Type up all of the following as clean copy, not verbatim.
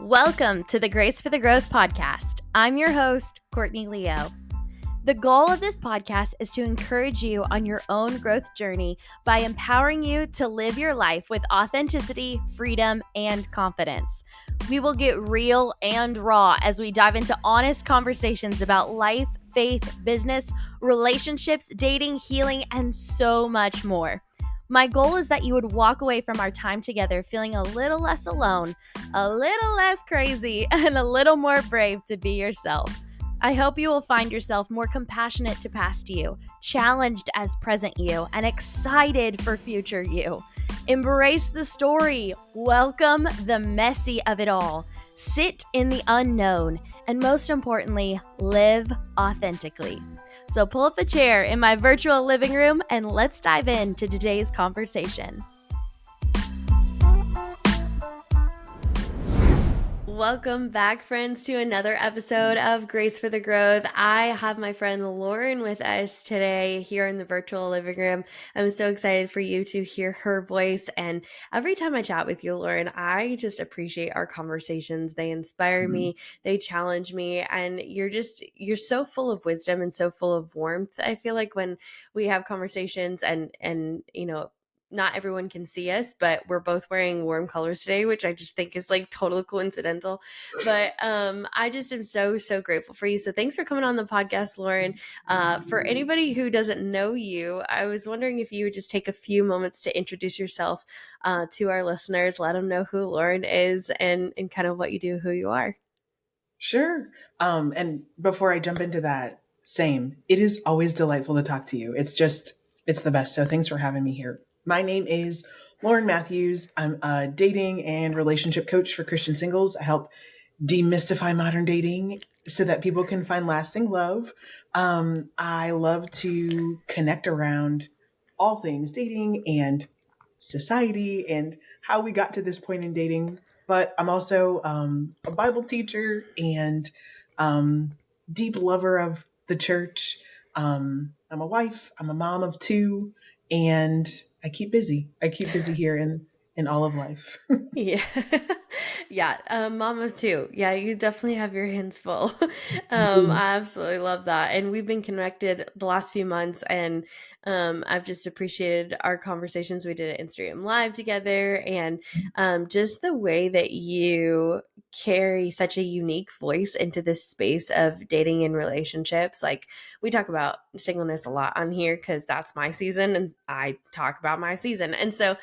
Welcome to the Grace for the Growth podcast. I'm your host, Courtney Leo. The goal of this podcast is to encourage you on your own growth journey by empowering you to live your life with authenticity, freedom, and confidence. We will get real and raw as we dive into honest conversations about life, faith, business, relationships, dating, healing, and so much more. My goal is that you would walk away from our time together feeling a little less alone, a little less crazy, and a little more brave to be yourself. I hope you will find yourself more compassionate to past you, challenged as present you, and excited for future you. Embrace the story, welcome the messy of it all, sit in the unknown, and most importantly, live authentically. So pull up a chair in my virtual living room and let's dive into today's conversation. Welcome back, friends, to another episode of Grace for the Growth. I have my friend Lauren with us today here in the virtual living room. I'm so excited for you to hear her voice. And every time I chat with you, Lauren, I just appreciate our conversations. They inspire me, they challenge me, and you're so full of wisdom and so full of warmth. I feel like when we have conversations and not everyone can see us, but we're both wearing warm colors today, which I just think is like totally coincidental. But I just am so grateful for you. So thanks for coming on the podcast, Lauren. For anybody who doesn't know you, I was wondering if you would just take a few moments to introduce yourself to our listeners, let them know who Lauren is and kind of what you do, who you are. Sure. And before I jump into that, it is always delightful to talk to you. It's the best. So thanks for having me here. My name is Lauren Mathues. I'm a dating and relationship coach for Christian singles. I help demystify modern dating so that people can find lasting love. I love to connect around all things dating and society and how we got to this point in dating. But I'm also a Bible teacher and deep lover of the church. I'm a wife. I'm a mom of two, and I keep busy. Here in all of life. Yeah. Yeah. Mom of two. Yeah, you definitely have your hands full. I absolutely love that. And we've been connected the last few months, and I've just appreciated our conversations. We did an Instagram live together, and just the way that you carry such a unique voice into this space of dating and relationships. Like, we talk about singleness a lot on here because that's my season and I talk about my season. And so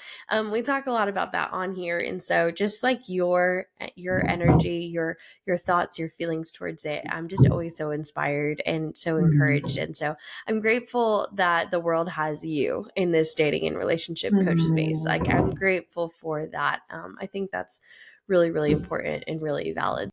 we talk a lot about that on here. And so just like your energy, your thoughts, your feelings towards it, I'm just always so inspired and so encouraged. And so I'm grateful that the world has you in this dating and relationship coach space. Like, I'm grateful for that. I think that's really important and really valid.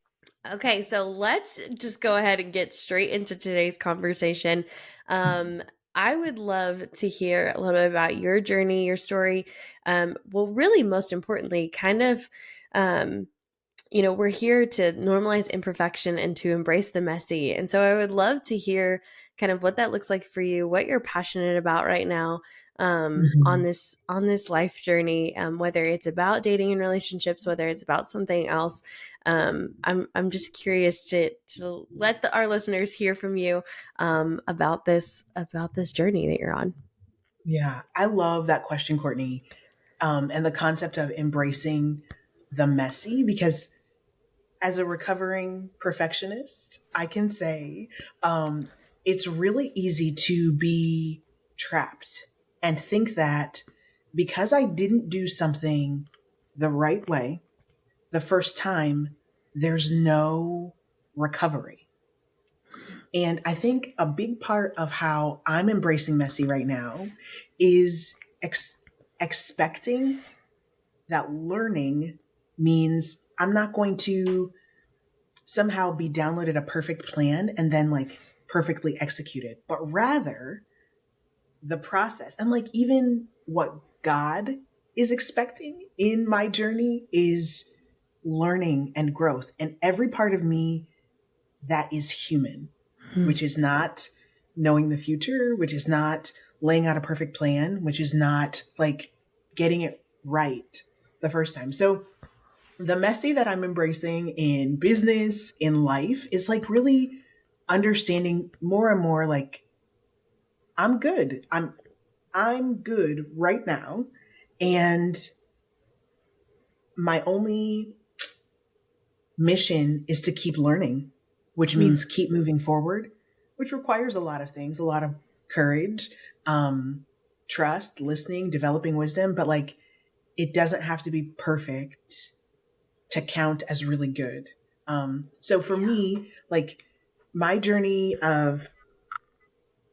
Okay, so let's just go ahead and get straight into today's conversation. I would love to hear a little bit about your journey, your story. Well, really, most importantly, kind of, we're here to normalize imperfection and to embrace the messy. And so I would love to hear kind of what that looks like for you, what you're passionate about right now on this life journey, whether it's about dating and relationships, whether it's about something else. I'm just curious to let our listeners hear from you about this journey that you're on. Yeah, I love that question, Courtney, and the concept of embracing the messy, because as a recovering perfectionist, I can say it's really easy to be trapped and think that because I didn't do something the right way the first time, there's no recovery. And I think a big part of how I'm embracing messy right now is expecting that learning means I'm not going to somehow be downloaded a perfect plan and then like perfectly executed, but rather the process. And like even what God is expecting in my journey is learning and growth. And every part of me that is human, which is not knowing the future, which is not laying out a perfect plan, which is not like getting it right the first time. So The messy that I'm embracing in business, in life, is like really understanding more and more like I'm good. I'm good right now. And my only mission is to keep learning, which Mm, means keep moving forward, which requires a lot of things, a lot of courage, um, trust, listening, developing wisdom. But like, it doesn't have to be perfect to count as really good. So for yeah. me, like my journey of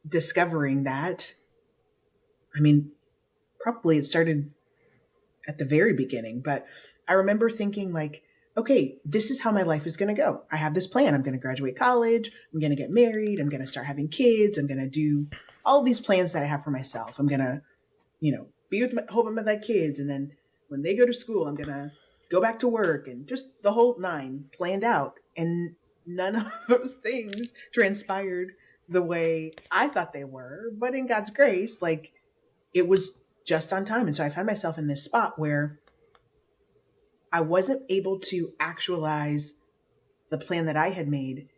discovering that, I mean, probably it started at the very beginning, but I remember thinking like, okay, this is how my life is going to go. I have this plan. I'm going to graduate college. I'm going to get married. I'm going to start having kids. I'm going to do all these plans that I have for myself. I'm going to, be with hope I'm with my kids. And then when they go to school, I'm going to go back to work and just the whole nine planned out. And none of those things transpired the way I thought they were. But in God's grace, like it was just on time. And so I found myself in this spot where I wasn't able to actualize the plan that I had made.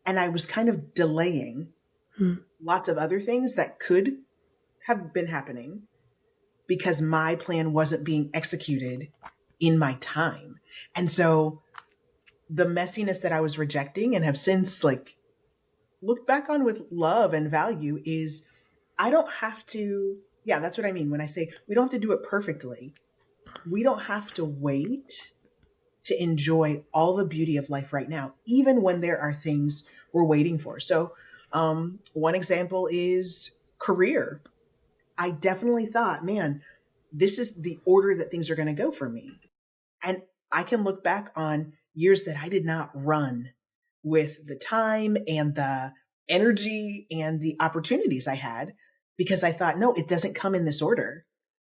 And I was kind of delaying Mm. lots of other things that could have been happening because my plan wasn't being executed in my time. And so the messiness that I was rejecting and have since like looked back on with love and value is I don't have to, yeah, that's what I mean when I say we don't have to do it perfectly. We don't have to wait to enjoy all the beauty of life right now, even when there are things we're waiting for. So, one example is career. I definitely thought, man, this is the order that things are going to go for me. And I can look back on years that I did not run with the time and the energy and the opportunities I had because I thought, no, it doesn't come in this order.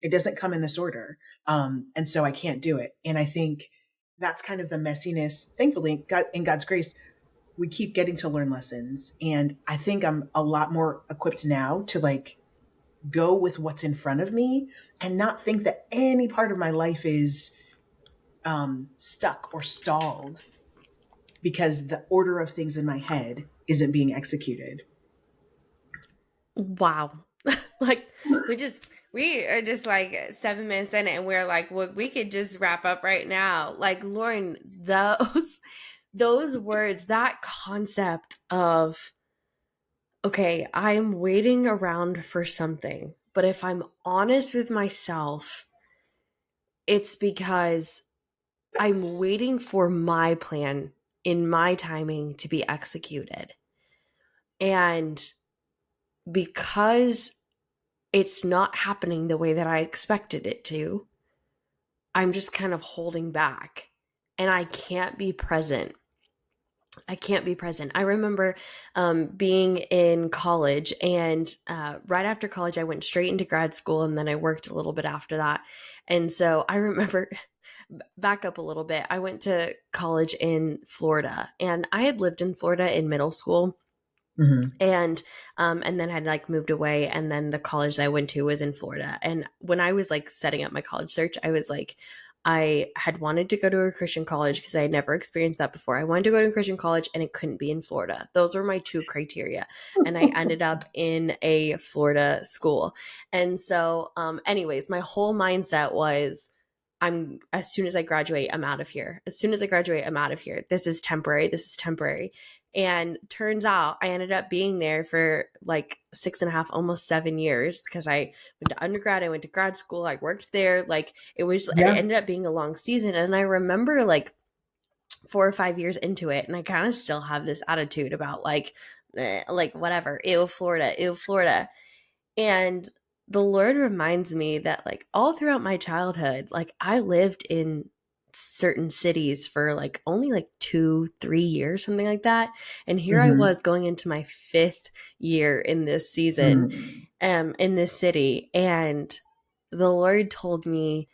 It doesn't come in this order. And so I can't do it. And I think that's kind of the messiness. Thankfully, God, in God's grace, we keep getting to learn lessons. And I think I'm a lot more equipped now to like go with what's in front of me and not think that any part of my life is stuck or stalled because the order of things in my head isn't being executed. Wow. Like we are just like 7 minutes in and we're like, well, we could just wrap up right now. Like Lauren, those words, that concept of, okay, I'm waiting around for something, but if I'm honest with myself, it's because I'm waiting for my plan in my timing to be executed. And because it's not happening the way that I expected it to, I'm just kind of holding back and I can't be present. I can't be present. I remember being in college, and right after college, I went straight into grad school, and then I worked a little bit after that. And so I remember, back up a little bit, I went to college in Florida, and I had lived in Florida in middle school, Mm-hmm. and then had like moved away, and then the college that I went to was in Florida. And when I was like setting up my college search, I was like, I had wanted to go to a Christian college because I had never experienced that before. I wanted to go to a Christian college and it couldn't be in Florida. Those were my two criteria, and I ended up in a Florida school. And so anyways, my whole mindset was, I'm as soon as I graduate, I'm out of here. As soon as I graduate, I'm out of here. This is temporary. This is temporary. And turns out I ended up being there for like 6.5, almost 7 years, because I went to undergrad, I went to grad school, I worked there. Like it Yeah. ended up being a long season. And I remember like 4 or 5 years into it, and I kind of still have this attitude about like whatever, ew, Florida, ew, Florida. And the Lord reminds me that like all throughout my childhood, like I lived in certain cities for like only like 2, 3 years, something like that. And here I Mm-hmm. was going into my fifth year in this season, Mm-hmm. in this city. And the Lord told me,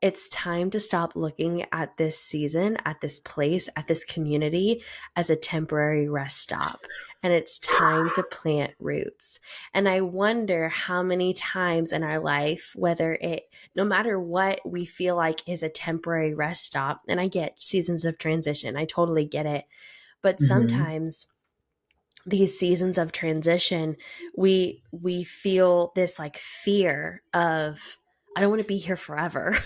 it's time to stop looking at this season, at this place, at this community as a temporary rest stop, and it's time to plant roots. And I wonder how many times in our life, no matter what we feel like is a temporary rest stop, and I get seasons of transition, I totally get it. But Hmm. sometimes these seasons of transition, we feel this like fear of, I don't want to be here forever.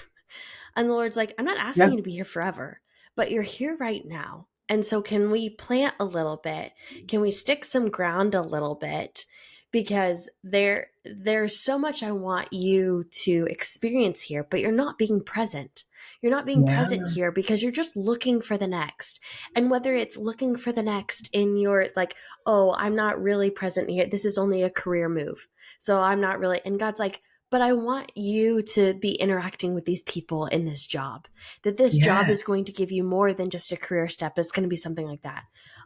And the Lord's like, I'm not asking Yeah. you to be here forever, but you're here right now. And so, can we plant a little bit? Can we stick some ground a little bit? Because there's so much I want you to experience here, but you're not being present. You're not being present Yeah. here because you're just looking for the next. And whether it's looking for the next in your, like, oh, I'm not really present here. This is only a career move. So I'm not really, and God's like, but I want you to be interacting with these people in this job. That this job Yeah. is going to give you more than just a career step. It's going to be something like that.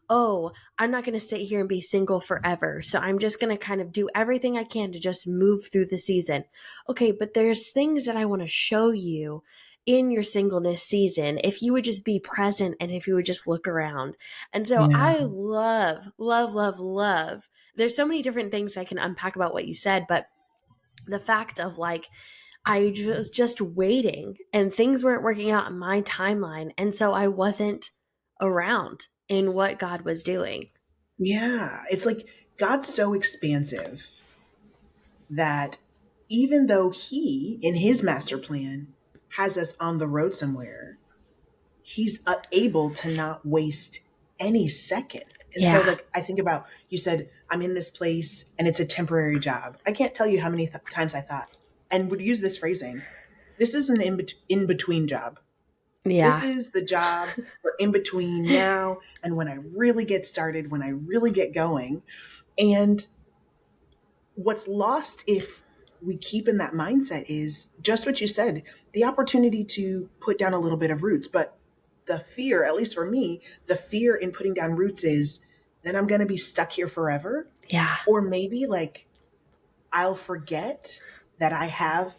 Oh, I'm not going to sit here and be single forever. So I'm just going to kind of do everything I can to just move through the season. Okay, but there's things that I want to show you in your singleness season if you would just be present and if you would just look around. And so Yeah. I love, love, love, love. There's so many different things I can unpack about what you said, but the fact of like, I was just waiting and things weren't working out in my timeline. And so I wasn't around in what God was doing. Yeah. It's like God's so expansive that even though He, in His master plan, has us on the road somewhere, He's able to not waste any second. And so, Yeah. like, I think about you said, I'm in this place and it's a temporary job. I can't tell you how many times I thought and would use this phrasing, this is an in between job. This Yeah. is the job for in between now and when I really get started, when I really get going. And what's lost if we keep in that mindset is just what you said, the opportunity to put down a little bit of roots. But the fear, at least for me, the fear in putting down roots is that I'm going to be stuck here forever. Yeah. Or maybe like I'll forget that I have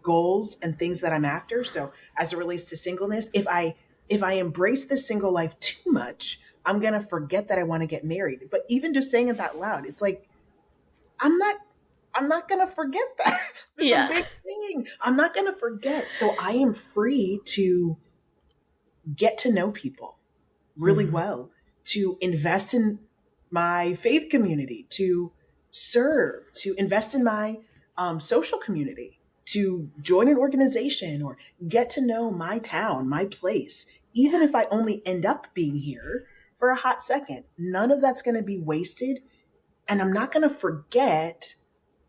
goals and things that I'm after. So as it relates to singleness, if I embrace this single life too much, I'm going to forget that I want to get married. But even just saying it that loud, it's like I'm not I'm not going to forget that. It's a Yeah. big thing. I'm not going to forget. So I am free to get to know people really Mhm. well, to invest in my faith community, to serve, to invest in my social community, to join an organization or get to know my town, my place, even if I only end up being here for a hot second. None of that's going to be wasted. And I'm not going to forget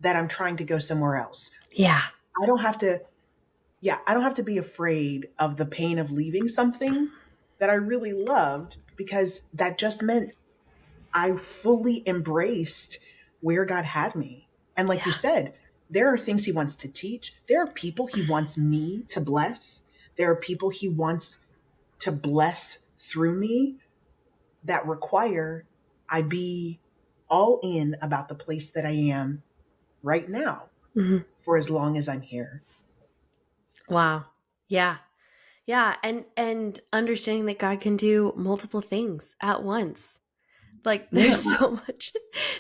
that I'm trying to go somewhere else. Yeah. I don't have to, yeah, I don't have to be afraid of the pain of leaving something that I really loved because that just meant I fully embraced where God had me. And like you Yeah. said, there are things He wants to teach. There are people He wants me to bless. There are people He wants to bless through me that require I be all in about the place that I am right now Mhm. for as long as I'm here. Wow. Yeah. Yeah. And understanding that God can do multiple things at once. Like Yeah.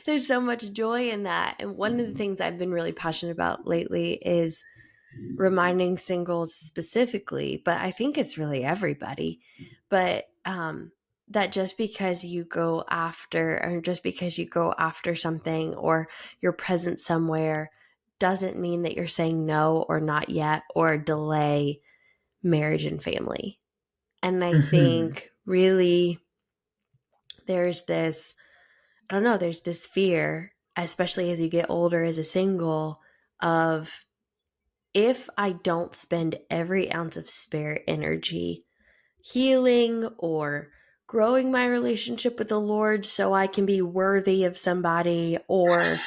there's so much joy in that. And one of the things I've been really passionate about lately is reminding singles specifically, but I think it's really everybody. But that just because you go after, or just because you go after something, or you're present somewhere, doesn't mean that you're saying no or not yet or delay marriage and family. And I Hmm. think really there's this, I don't know, there's this fear, especially as you get older as a single, of, if I don't spend every ounce of spare energy healing or growing my relationship with the Lord so I can be worthy of somebody, or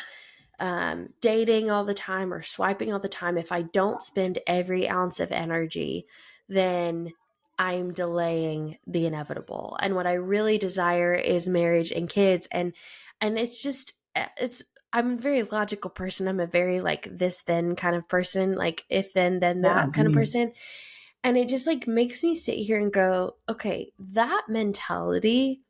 dating all the time or swiping all the time, if I don't spend every ounce of energy, then I'm delaying the inevitable. And what I really desire is marriage and kids. And it's just, it's, I'm a very logical person. I'm a very like this then kind of person, like if then Yeah. that kind of person. And it just like makes me sit here and go, okay, that mentality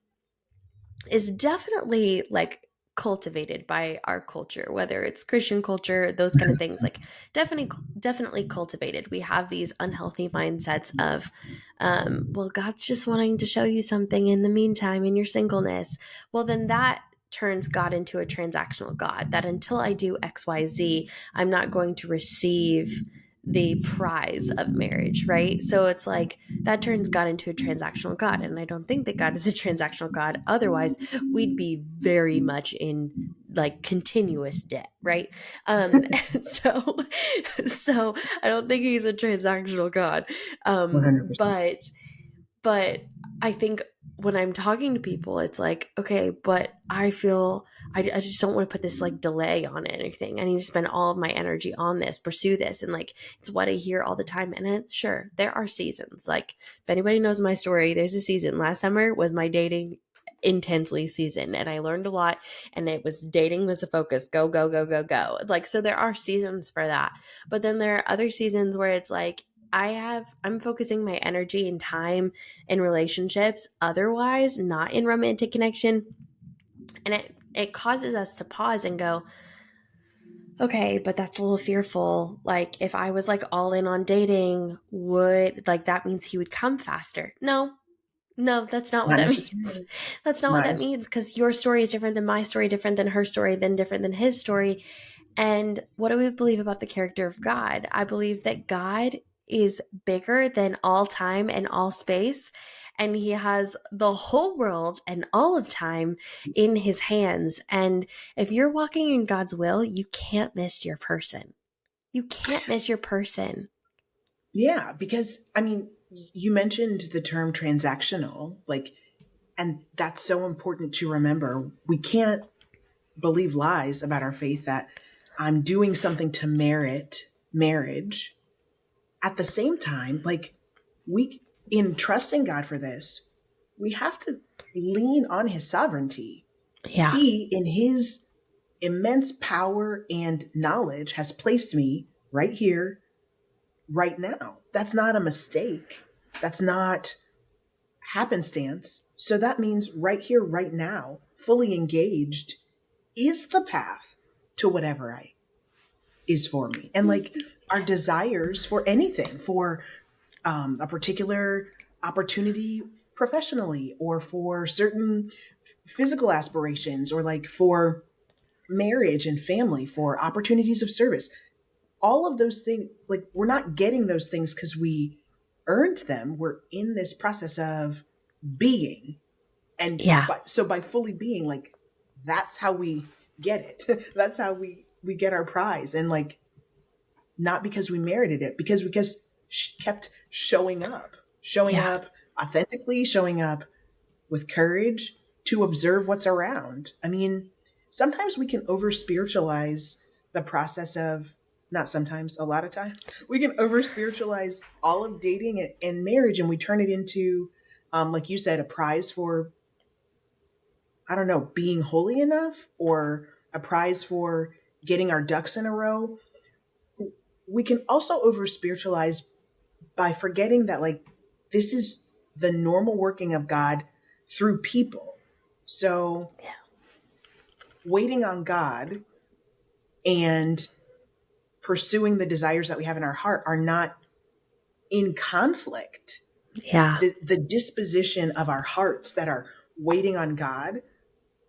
is definitely like cultivated by our culture, whether it's Christian culture, those kind of things. Like definitely cultivated. We have these unhealthy mindsets of well, God's just wanting to show you something in the meantime in your singleness. Well, then that turns God into a transactional God, that until I do XYZ, I'm not going to receive the prize of marriage, right? So it's like that turns God into a transactional God. And I don't think that God is a transactional God. Otherwise, we'd be very much in like continuous debt, right? So so I don't think he's a transactional God. 100%. But I think when I'm talking to people, it's like, okay, but I feel I just don't want to put this like delay on anything. I need to spend all of my energy on this, pursue this. And like, it's what I hear all the time. And it's sure, there are seasons. Like, if anybody knows my story, there's a season. Last summer was my dating intensely season, and I learned a lot, and it was dating was the focus. Go, go, go, go, go. Like, so there are seasons for that. But then there are other seasons where it's like, I'm focusing my energy and time in relationships otherwise, not in romantic connection. And it causes us to pause and go, okay, but that's a little fearful. Like if I was like all in on dating, would like that means he would come faster? No, no, that's not what Not that means. necessarily. That's not what Not that necessarily. means, because your story is different than my story, different than her story, then different than his story. And what do we believe about the character of God? I believe that God is bigger than all time and all space. And he has the whole world and all of time in his hands. And if you're walking in God's will, you can't miss your person. You can't miss your person. Yeah, because I mean, you mentioned the term transactional, like, and that's so important to remember. We can't believe lies about our faith that I'm doing something to merit marriage. At the same time, like, we, in trusting God for this, we have to lean on his sovereignty. Yeah. He, in his immense power and knowledge, has placed me right here, right now. That's not a mistake. That's not happenstance. So that means right here, right now, fully engaged is the path to whatever I is for me. And like our desires for anything, for a particular opportunity professionally, or for certain physical aspirations, or like for marriage and family, for opportunities of service, all of those things, like we're not getting those things because we earned them. We're in this process of being. And Yeah. by fully being, like, that's how we get it. That's how we get our prize. And like, not because we merited it, because kept showing Yeah. up authentically, showing up with courage to observe what's around. I mean, sometimes we can over spiritualize the process of, not sometimes, a lot of times, we can over spiritualize all of dating and marriage, and we turn it into, like you said, a prize for, I don't know, being holy enough, or a prize for getting our ducks in a row. We can also over spiritualize by forgetting that, like, this is the normal working of God through people. So waiting on God and pursuing the desires that we have in our heart are not in conflict. Yeah. The disposition of our hearts that are waiting on God,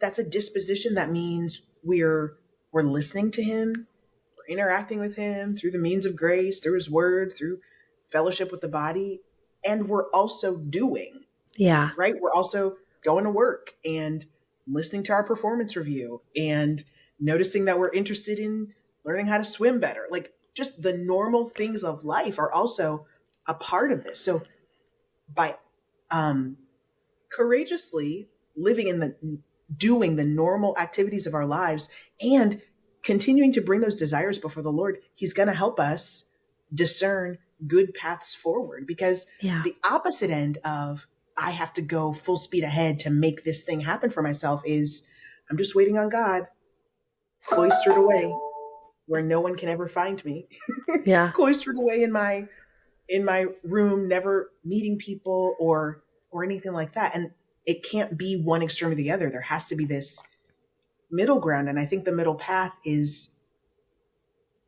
that's a disposition that means we're listening to him, we're interacting with him through the means of grace, through his word, through fellowship with the body, and we're also doing, Yeah. right? We're also going to work and listening to our performance review and noticing that we're interested in learning how to swim better. Like, just the normal things of life are also a part of this. So by um, courageously living in the doing the normal activities of our lives and continuing to bring those desires before the Lord, he's going to help us discern good paths forward. Because Yeah. the opposite end of, I have to go full speed ahead to make this thing happen for myself, is, I'm just waiting on God, cloistered away where no one can ever find me, Yeah. cloistered away in my room, never meeting people or anything like that. And it can't be one extreme or the other. There has to be this middle ground. And I think the middle path is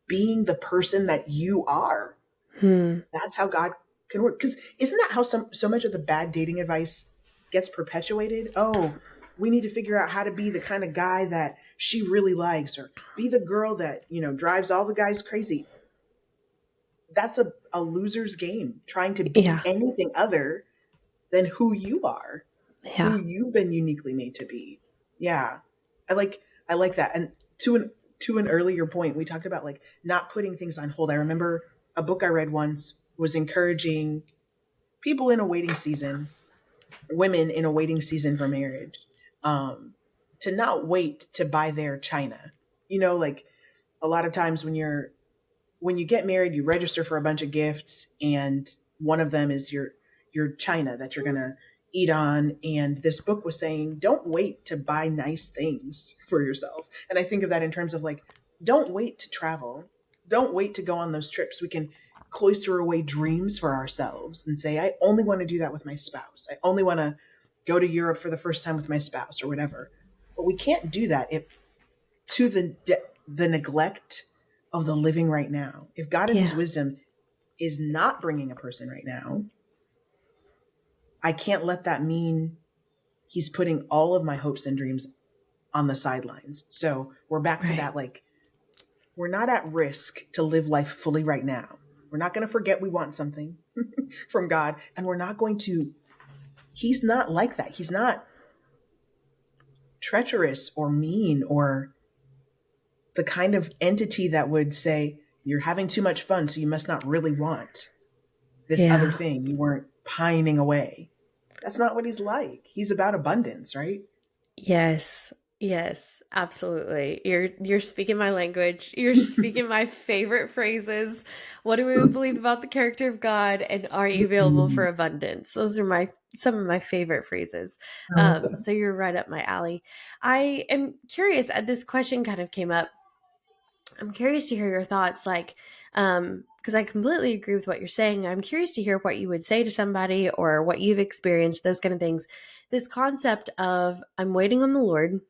being the person that you are. Hmm. That's how God can work. Because isn't that how so much of the bad dating advice gets perpetuated? Oh, we need to figure out how to be the kind of guy that she really likes, or be the girl that, drives all the guys crazy. That's a loser's game, trying to be Yeah. anything other than who you are, who Yeah. you've been uniquely made to be. Yeah. I like I like that. And to an earlier point, we talked about like not putting things on hold. I remember a book I read once was encouraging people in a waiting season, women in a waiting season for marriage, um, to not wait to buy their china. Like a lot of times when you get married, you register for a bunch of gifts, and one of them is your china that you're gonna eat on. And this book was saying, don't wait to buy nice things for yourself. And I think of that in terms of like, don't wait to travel, don't wait to go on those trips. We can cloister away dreams for ourselves and say, I only want to do that with my spouse. I only want to go to Europe for the first time with my spouse or whatever. But we can't do that if to the neglect of the living right now. If God in his Yeah. wisdom is not bringing a person right now, I can't let that mean he's putting all of my hopes and dreams on the sidelines. So we're back to Right. that, like, we're not at risk to live life fully right now. We're not going to forget we want something from God, and we're not going to, he's not like that. He's not treacherous or mean or the kind of entity that would say, you're having too much fun, so you must not really want this other Yeah. thing. You weren't pining away. That's not what he's like. He's about abundance, right? Yes. Yes, absolutely. You're speaking my language. You're speaking my favorite phrases. What do we believe about the character of God, and are you available for Mm, abundance? Those are my some of my favorite phrases. I love that. So you're right up my alley. I am curious. This question kind of came up. I'm curious to hear your thoughts, like, because I completely agree with what you're saying. I'm curious to hear what you would say to somebody or what you've experienced, those kind of things. This concept of I'm waiting on the Lord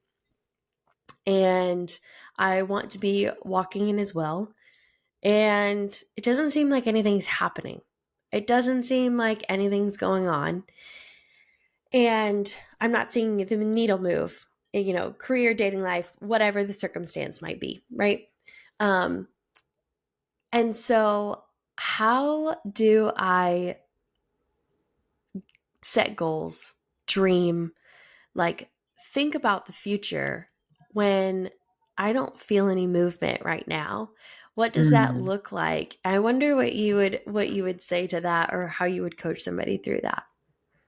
and I want to be walking in his will, and it doesn't seem like anything's happening. It doesn't seem like anything's going on. And I'm not seeing the needle move, career, dating life, whatever the circumstance might be, right? Um, And so, how do I set goals, dream, like think about the future when I don't feel any movement right now? What does that Mm, look like? I wonder what you would say to that, or how you would coach somebody through that.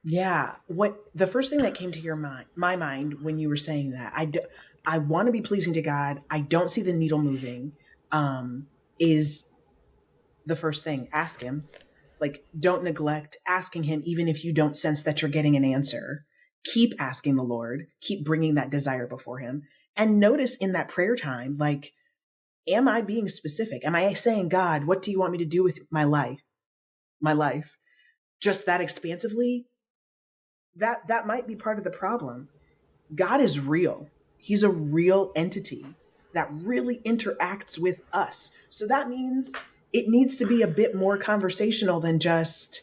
yeah. What the first thing that came to my mind when you were saying that, I want to be pleasing to God. I don't see the needle moving. Is the first thing. Ask him. Like, don't neglect asking him, even if you don't sense that you're getting an answer. Keep asking the Lord. Keep bringing that desire before him. And notice in that prayer time, like, am I being specific? Am I saying, God, what do you want me to do with my life? My life, just that expansively? That might be part of the problem. God is real. He's a real entity that really interacts with us. So that means it needs to be a bit more conversational than just,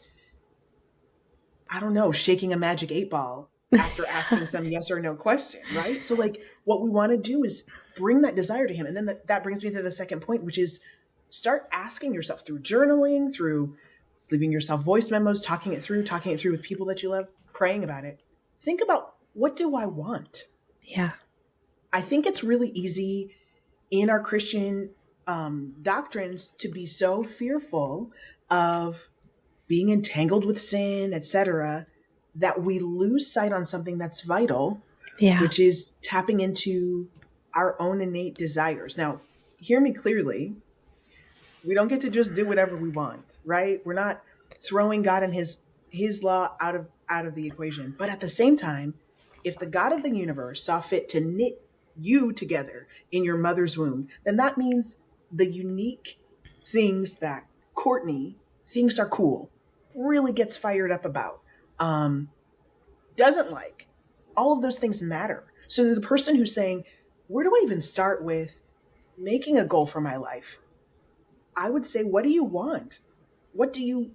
I don't know, shaking a magic 8 ball after asking some yes or no question, right? So, like, what we want to do is bring that desire to him. And then that brings me to the second point, which is start asking yourself through journaling, through leaving yourself voice memos, talking it through with people that you love, praying about it. Think about, what do I want? Yeah. I think it's really easy in our Christian doctrines to be so fearful of being entangled with sin, etc., that we lose sight on something that's vital, Yeah. which is tapping into our own innate desires. Now, hear me clearly. We don't get to just do whatever we want, right? We're not throwing God and his law out of the equation. But at the same time, if the God of the universe saw fit to knit you together in your mother's womb, then that means the unique things that Courtney thinks are cool, really gets fired up about, um, doesn't like. all of those things matter. So the person who's saying, where do I even start with making a goal for my life? I would say, what do you want? What do you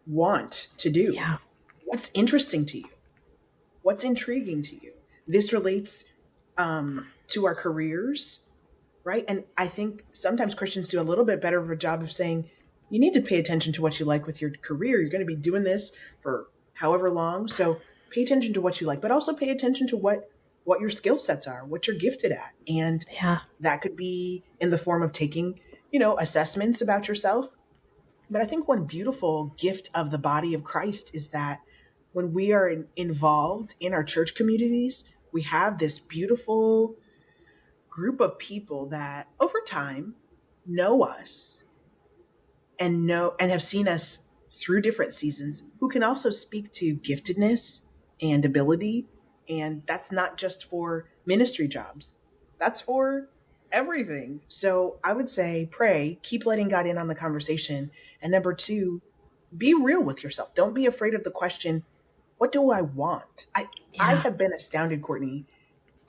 want to do? Yeah. What's interesting to you? What's intriguing to you? This relates to our careers, right? And I think sometimes Christians do a little bit better of a job of saying, you need to pay attention to what you like with your career. You're going to be doing this for however long. So pay attention to what you like, but also pay attention to what your skill sets are, what you're gifted at. And Yeah. that could be in the form of taking, assessments about yourself. But I think one beautiful gift of the body of Christ is that when we are involved in our church communities, we have this beautiful group of people that over time know us and have seen us through different seasons, who can also speak to giftedness and ability. And that's not just for ministry jobs, that's for everything. So I would say pray, keep letting God in on the conversation. And number two, be real with yourself. Don't be afraid of the question, what do I want? I Yeah. have been astounded, Courtney,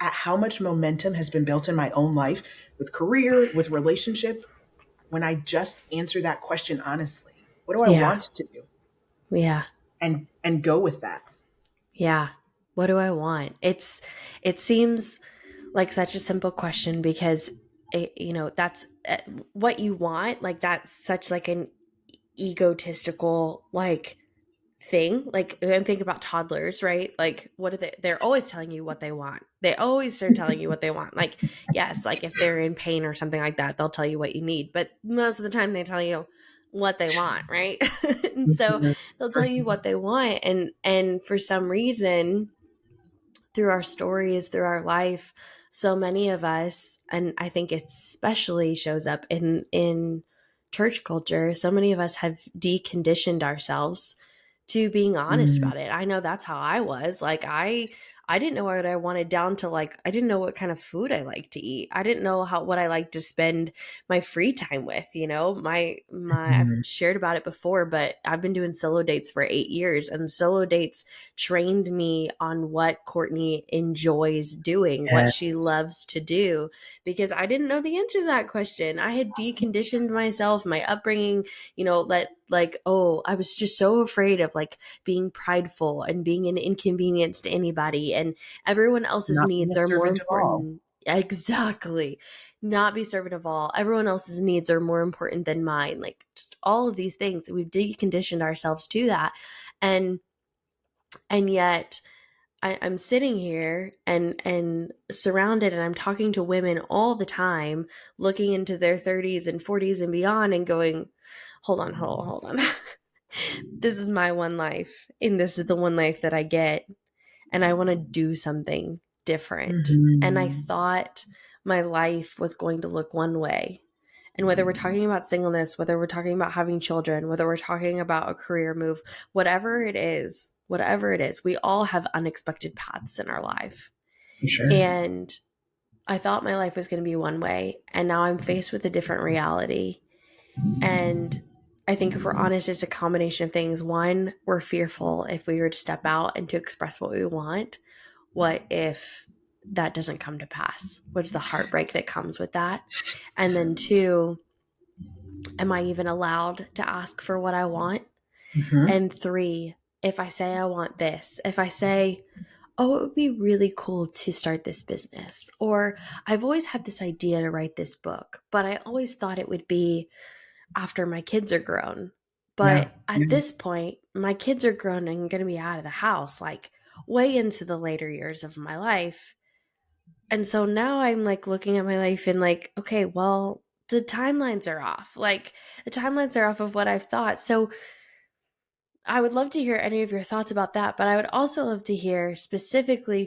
at how much momentum has been built in my own life with career, with relationship, when I just answer that question honestly. What do I Yeah. want to do? Yeah. And go with that. Yeah. What do I want? It seems like such a simple question because that's what you want. Like that's such like an egotistical like thing. Like and think about toddlers, right? Like what are they're always telling you what they want. They always are telling you what they want. Like yes, like if they're in pain or something like that, they'll tell you what you need, but most of the time they tell you what they want, right? And so Mhm. they'll tell you what they want, and for some reason through our stories, through our life, so many of us, and I think it especially shows up in church culture, so many of us have deconditioned ourselves to being honest Mm, about it. I know that's how I was. Like I didn't know what I wanted down to like I didn't know what kind of food I like to eat. I didn't know how what I like to spend my free time with, my I've mhm. shared about it before, but I've been doing solo dates for 8 years, and solo dates trained me on what Courtney enjoys doing, what she Yes. loves to do, because I didn't know the answer to that question. I had deconditioned myself, my upbringing, let like, oh, I was just so afraid of like being prideful and being an inconvenience to anybody, and everyone else's Not being a needs are more servant of all. important. Exactly. Not be servant of all. Everyone else's needs are more important than mine. Like just all of these things. We've deconditioned ourselves to that. And yet I'm sitting here and surrounded, and I'm talking to women all the time, looking into their 30s and 40s and beyond, and going, hold on. This is my one life, and this is the one life that I get, and I want to do something different. And I Mhm. thought my life was going to look one way. And whether we're talking about singleness, whether we're talking about having children, whether we're talking about a career move, whatever it is, we all have unexpected paths in our life. For sure. And I thought my life was going to be one way, and now I'm faced with a different reality. And I think if we're honest, it's a combination of things. One, we're fearful if we were to step out and to express what we want. What if that doesn't come to pass? What's the heartbreak that comes with that? And then two, am I even allowed to ask for what I want? Hmm. And three, if I say I want this, if I say, oh, it would be really cool to start this business, or I've always had this idea to write this book, but I always thought it would be after my kids are grown. Yeah. But at Yeah. this point, my kids are grown and going to be out of the house, like way into the later years of my life. And so now I'm like looking at my life and like, okay, well, the timelines are off. Like the timelines are off of what I've thought. So I would love to hear any of your thoughts about that, but I would also love to hear specifically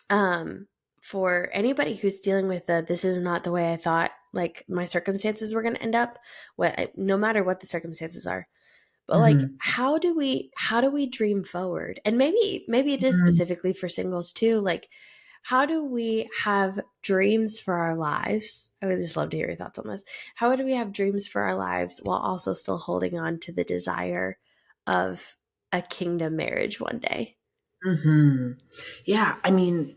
um for anybody who's dealing with the this is not the way I thought like my circumstances were going to end up, what no matter what the circumstances are. But like Hmm. how do we dream forward? And maybe it is specifically for singles too. Like how do we have dreams for our lives? I would just love to hear your thoughts on this. How do we have dreams for our lives while also still holding on to the desire of a kingdom marriage one day? Hmm. Yeah, I mean,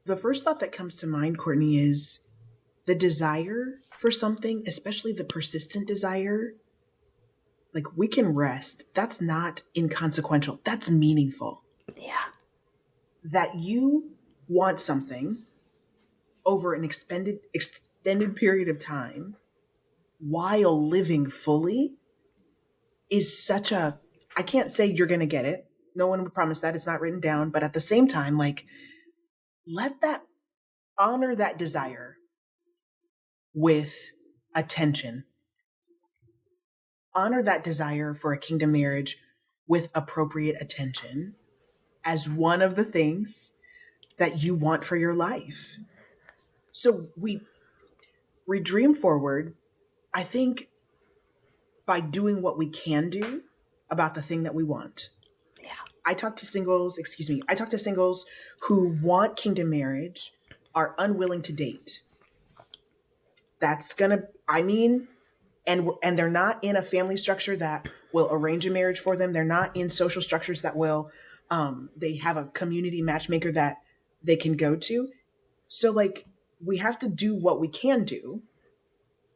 the first thought that comes to mind, Courtney, is the desire for something, especially the persistent desire. Like, we can rest. That's not inconsequential. That's meaningful. Yeah. That you want something over an extended period of time while living fully is such a, I can't say you're going to get it. No one would promise that. It's not written down. But at the same time, like, let that, honor that desire with attention. Honor that desire for a kingdom marriage with appropriate attention as one of the things that you want for your life. So we dream forward, I think, by doing what we can do about the thing that we want. Yeah. I talk to singles who want kingdom marriage, are unwilling to date. That's gonna, I mean, and they're not in a family structure that will arrange a marriage for them. They're not in social structures that will, they have a community matchmaker that they can go to. So, like, we have to do what we can do,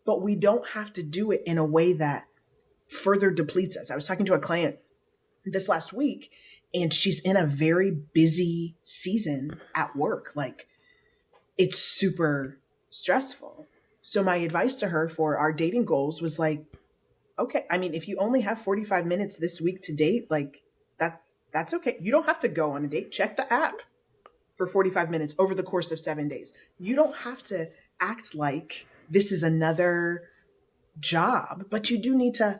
but we don't have to do it in a way that further depletes us. I was talking to a client this last week, and she's in a very busy season at work. Like, it's super stressful. So my advice to her for our dating goals was like, okay, I mean, if you only have 45 minutes this week to date, like, that's okay. You don't have to go on a date. Check the app for 45 minutes over the course of 7 days. You don't have to act like this is another job, but you do need to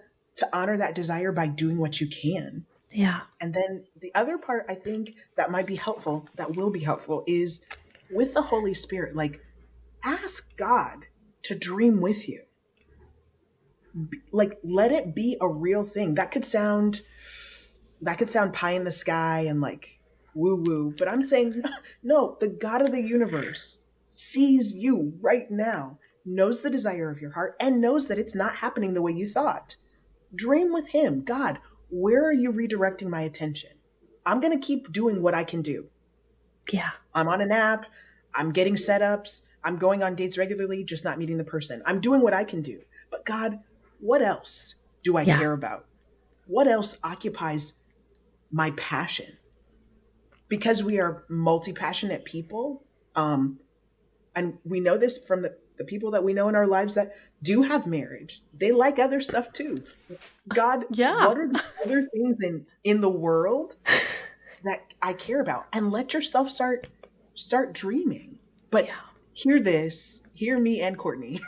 honor that desire by doing what you can. Yeah. And then the other part I think that might be helpful, that will be helpful, is with the Holy Spirit. Like, ask God to dream with you. Like, let it be a real thing. That could sound pie in the sky and like woo woo, but I'm saying no, the God of the universe sees you right now, knows the desire of your heart, and knows that it's not happening the way you thought. Dream with him. God, where are you redirecting my attention? I'm going to keep doing what I can do. Yeah. I'm on an app, I'm getting setups, I'm going on dates regularly, just not meeting the person. I'm doing what I can do. But God, what else do I Yeah. care about? What else occupies my passion? Because we are multi-passionate people, um, and we know this from the people that we know in our lives that do have marriage, they like other stuff too. God, Yeah. what are the other things in the world that I care about? And let yourself start dreaming. But Yeah. hear me and Courtney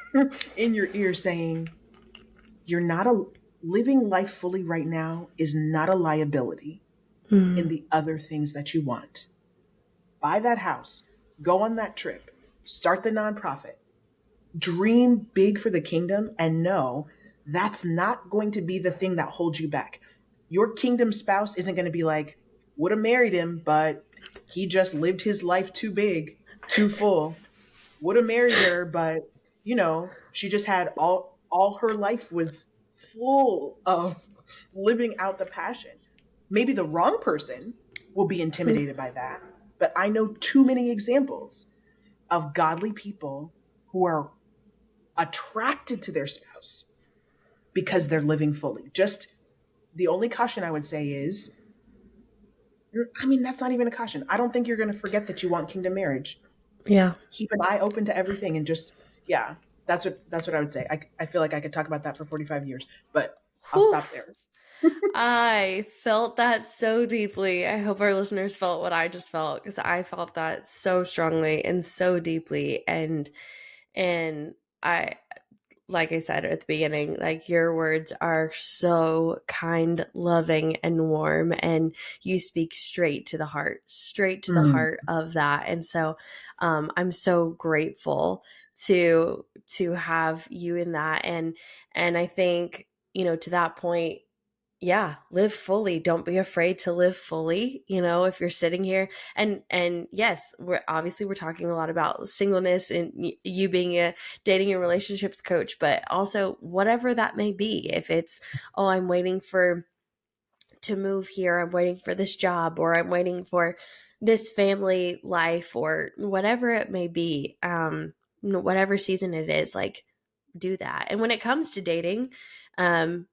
in your ear saying, you're not a living life fully right now is not a liability in Mm. the other things that you want. Buy that house, go on that trip, start the nonprofit, dream big for the kingdom, and know that's not going to be the thing that holds you back. Your kingdom spouse isn't going to be like, would have married him, but he just lived his life too big, too full. Would have married her, but she just had all her life was full of living out the passion. Maybe the wrong person will be intimidated by that, but I know too many examples of godly people who are attracted to their spouse because they're living fully. Just the only caution I would say is, I mean, that's not even a caution. I don't think you're going to forget that you want kingdom marriage. Yeah. Keep an eye open to everything and just, yeah, that's what I would say. I feel like I could talk about that for 45 years, but I'll Whew. stop there. I felt that so deeply. I hope our listeners felt what I just felt because I felt that so strongly and so deeply. And I like I said at the beginning, like your words are so kind, loving, and warm, and you speak straight to the Mm, heart of that. And so, I'm so grateful to have you in that, and I think to that point, yeah, live fully. Don't be afraid to live fully. If you're sitting here and yes, we're talking a lot about singleness and you being a dating and relationships coach, but also whatever that may be. If it's, oh, I'm waiting for to move here. I'm waiting for this job, or I'm waiting for this family life, or whatever it may be. Whatever season it is, like, do that. And when it comes to dating, um,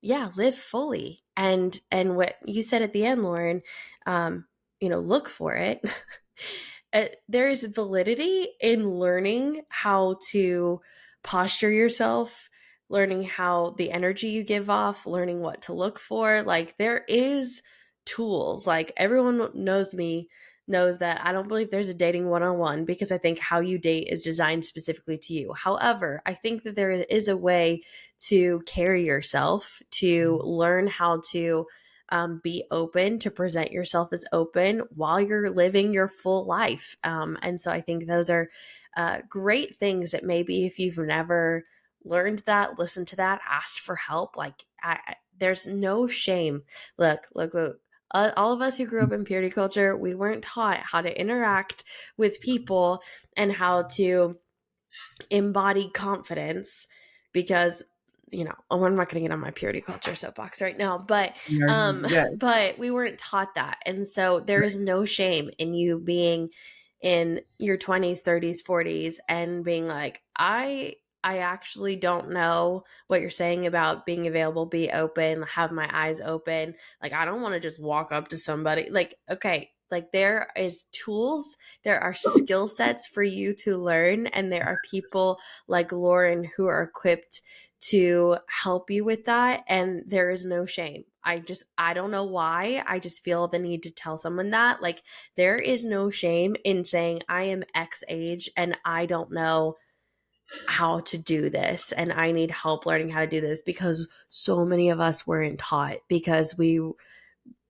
yeah, live fully. And what you said at the end, Lauren, look for it. There is validity in learning how to posture yourself, learning how the energy you give off, learning what to look for. Like, there is tools. Like, everyone knows me, knows that I don't believe there's a dating 101, because I think how you date is designed specifically to you. However, I think that there is a way to carry yourself, to learn how to be open, to present yourself as open while you're living your full life. And so I think those are great things that maybe if you've never learned that, listened to that, asked for help, like, there's no shame. Look. All of us who grew up in purity culture, we weren't taught how to interact with people and how to embody confidence, because I'm not going to get on my purity culture soapbox right now, but Yeah. but we weren't taught that. And so there is no shame in you being in your 20s, 30s, 40s and being like, I actually don't know what you're saying about being available, be open, have my eyes open. Like, I don't want to just walk up to somebody. Like, okay, like, there is tools, there are skill sets for you to learn, and there are people like Lauren who are equipped to help you with that. And there is no shame. I don't know why. I just feel the need to tell someone that. Like, there is no shame in saying, I am X age and I don't know how to do this, and I need help learning how to do this, because so many of us weren't taught, because we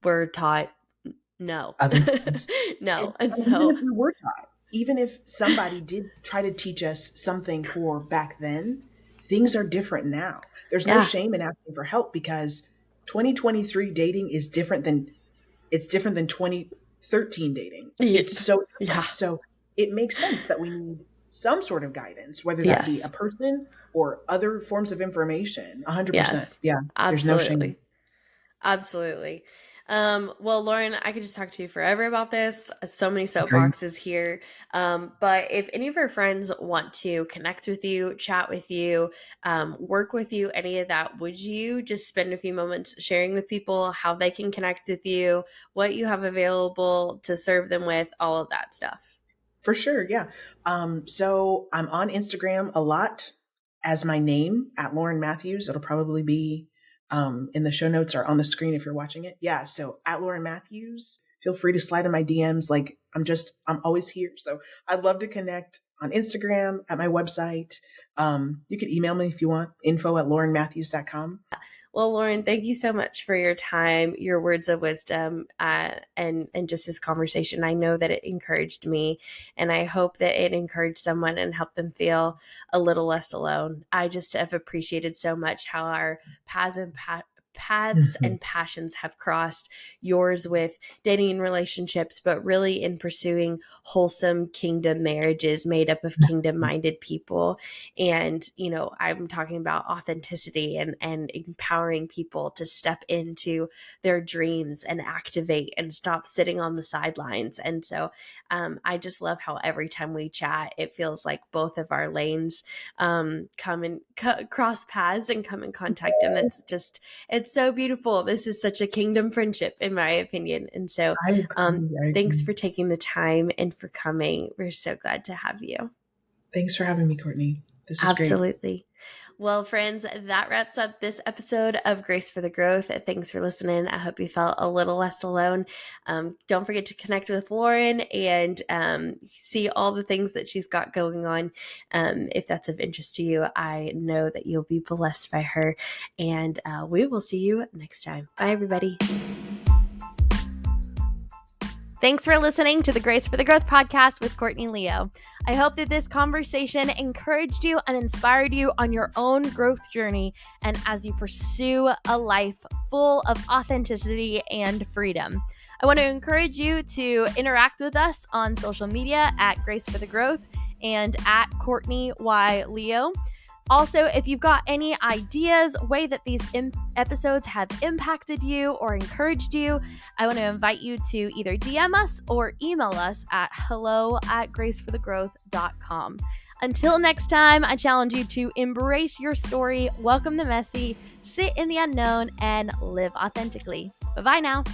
were taught no. Other things. No. And And even so, if we were taught, even if somebody did try to teach us something for back then, things are different now. There's no yeah. shame in asking for help, because 2023 dating is different than 2013 dating. Yeah. It's so Yeah. different. So it makes sense that we need some sort of guidance, whether that be a Yes. person or other forms of information. 100%. Yes. Yeah. There's no shame. Absolutely. Absolutely. Well, Lauren, I could just talk to you forever about this. So many Great. soapboxes here. But if any of our friends want to connect with you, chat with you, work with you, any of that, would you just spend a few moments sharing with people how they can connect with you, what you have available to serve them with, all of that stuff? For sure, yeah. So I'm on Instagram a lot as my name at Lauren Mathues. It'll probably be in the show notes or on the screen if you're watching it. Yeah, so at Lauren Mathues, feel free to slide in my DMs. Like, I'm always here. So I'd love to connect on Instagram, at my website. You can email me if you want, info@laurenmathues.com. Well, Lauren, thank you so much for your time, your words of wisdom, and just this conversation. I know that it encouraged me, and I hope that it encouraged someone and helped them feel a little less alone. I just have appreciated so much how our paths and passions have crossed, yours with dating and relationships, but really in pursuing wholesome kingdom marriages made up of kingdom minded people. And I'm talking about authenticity and empowering people to step into their dreams and activate and stop sitting on the sidelines. And so I just love how every time we chat, it feels like both of our lanes come and cross paths and come in contact. And it's so beautiful. This is such a kingdom friendship, in my opinion. And so I agree. I thanks agree. for taking the time and for coming. We're so glad to have you. Thanks for having me, Courtney. This is great. Absolutely. Well, friends, that wraps up this episode of Grace for the Growth. Thanks for listening. I hope you felt a little less alone. Don't forget to connect with Lauren and see all the things that she's got going on. If that's of interest to you, I know that you'll be blessed by her. And we will see you next time. Bye, everybody. Thanks for listening to the Grace for the Growth podcast with Courtney Leo. I hope that this conversation encouraged you and inspired you on your own growth journey and as you pursue a life full of authenticity and freedom. I want to encourage you to interact with us on social media at Grace for the Growth and at Courtney Y. Leo. Also, if you've got any ideas, way that these episodes have impacted you or encouraged you, I want to invite you to either DM us or email us at hello@graceforthegrowth.com. Until next time, I challenge you to embrace your story, welcome the messy, sit in the unknown, and live authentically. Bye-bye now.